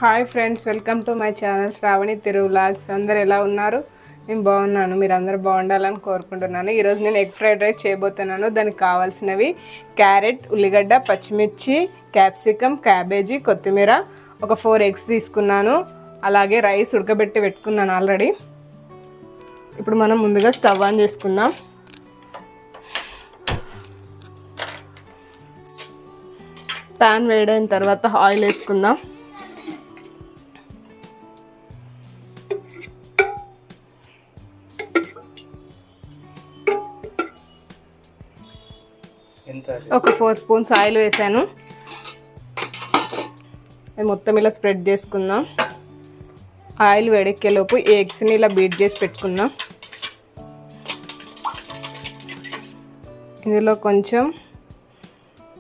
Hi friends, welcome to my channel Sravani Thiru vlogs. అందరు ఎలా ఉన్నారు? నేను బాగున్నాను. మీరు అందరూ బాగుండాలని కోరుకుంటున్నాను. ఈరోజు నేను ఎగ్ ఫ్రైడ్ రైస్ చేయబోతున్నాను. దానికి కావాల్సినవి క్యారెట్, ఉల్లిగడ్డ, పచ్చిమిర్చి, క్యాప్సికమ్, క్యాబేజీ, కొత్తిమీర, ఒక 4 ఎగ్స్ తీసుకున్నాను. అలాగే రైస్ ఉడకబెట్టి పెట్టుకున్నాను ఆల్రెడీ. ఇప్పుడు మనం ముందుగా స్టవ్ ఆన్ చేసుకుందాం. ప్యాన్ వేడైన తర్వాత ఆయిల్ వేసుకుందాం. ఒక 4 స్పూన్స్ ఆయిల్ వేసాను. అది మొత్తం ఇలా స్ప్రెడ్ చేసుకుందాం. ఆయిల్ వేడెక్కేలోపు ఈ ఎగ్స్ని ఇలా బీట్ చేసి పెట్టుకుందాం. ఇందులో కొంచెం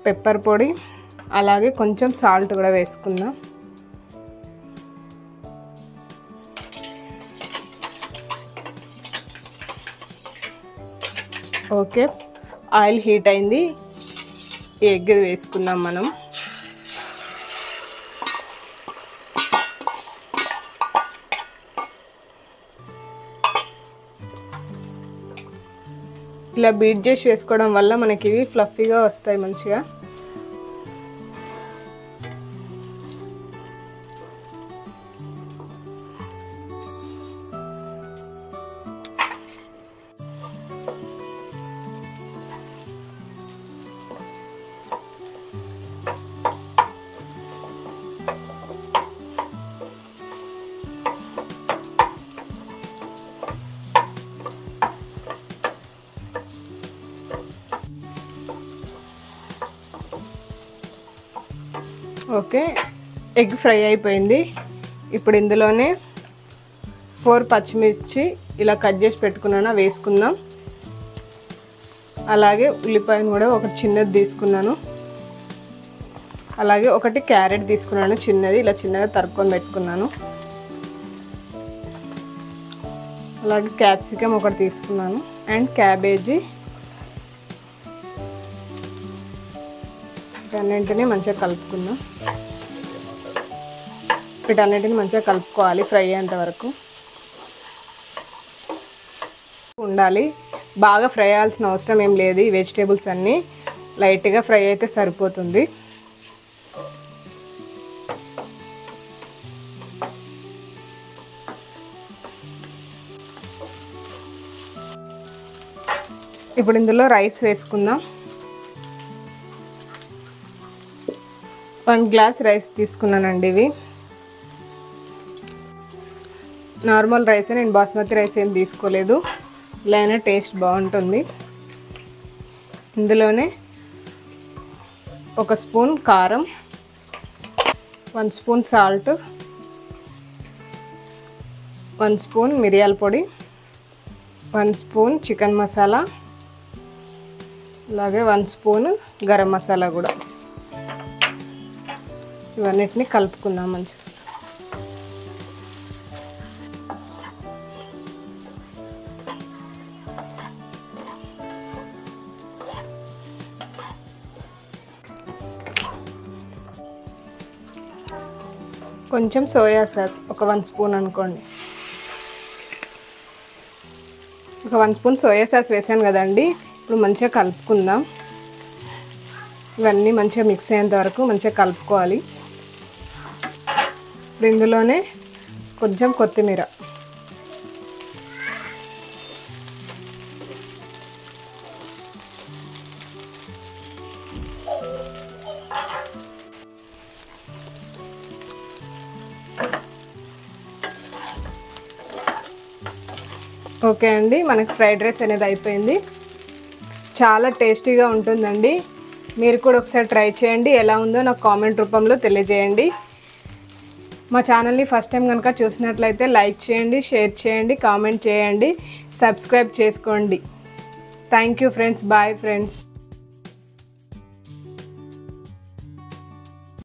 పెప్పర్ పొడి, అలాగే కొంచెం సాల్ట్ కూడా వేసుకుందాం. ఓకే, ఆయిల్ హీట్ అయింది. ఈ ఎగ్ వేసుకుందాం మనం. ఇలా బీట్ చేసి వేసుకోవడం వల్ల మనకి ఇవి ఫ్లఫీగా వస్తాయి మంచిగా. ఓకే, ఎగ్ ఫ్రై అయిపోయింది. ఇప్పుడు ఇందులోనే 4 పచ్చిమిర్చి ఇలా కట్ చేసి పెట్టుకున్నాను, వేసుకుందాం. అలాగే ఉల్లిపాయను కూడా ఒక చిన్నది తీసుకున్నాను. అలాగే ఒకటి క్యారెట్ తీసుకున్నాను, చిన్నది ఇలా చిన్నగా తరుక్కొని పెట్టుకున్నాను. అలాగే క్యాప్సికమ్ ఒకటి తీసుకున్నాను అండ్ క్యాబేజీ. వీటన్నింటినీ మంచిగా కలుపుకుందాం. వీటన్నింటినీ మంచిగా కలుపుకోవాలి ఫ్రై అయ్యేంత వరకు ఉండాలి. బాగా ఫ్రై అవ్వాల్సిన అవసరం ఏం లేదు. ఈ వెజిటేబుల్స్ అన్నీ లైట్గా ఫ్రై అయితే సరిపోతుంది. ఇప్పుడు ఇందులో రైస్ వేసుకుందాం. 1 గ్లాస్ రైస్ తీసుకున్నానండి. ఇవి నార్మల్ రైస్, నేను బాస్మతి రైస్ ఏం తీసుకోలేదు. ఇలానే టేస్ట్ బాగుంటుంది. ఇందులోనే 1 స్పూన్ కారం, 1 స్పూన్ సాల్ట్, 1 స్పూన్ మిరియాల పొడి, 1 స్పూన్ చికెన్ మసాలా, అలాగే 1 స్పూన్ గరం మసాలా కూడా. ఇవన్నిటిని కలుపుకుందాం మంచిగా. కొంచెం సోయా సాస్ ఒక 1 స్పూన్ అనుకోండి. ఒక 1 స్పూన్ సోయా సాస్ వేసాను కదండి. ఇప్పుడు మంచిగా కలుపుకుందాం. ఇవన్నీ మంచిగా మిక్స్ అయ్యేంత వరకు మంచిగా కలుపుకోవాలి. ఇప్పుడు ఇందులోనే కొంచెం కొత్తిమీర, ఓకే అండి, మనకి ఫ్రైడ్ రైస్ అనేది అయిపోయింది. చాలా టేస్టీగా ఉంటుందండి. మీరు కూడా ఒకసారి ట్రై చేయండి. ఎలా ఉందో నాకు కామెంట్ రూపంలో తెలియజేయండి. మా ఛానల్ని ఫస్ట్ టైం కనుక చూసినట్లయితే లైక్ చేయండి, షేర్ చేయండి, కామెంట్ చేయండి, సబ్స్క్రైబ్ చేసుకోండి. Thank you friends. Bye friends.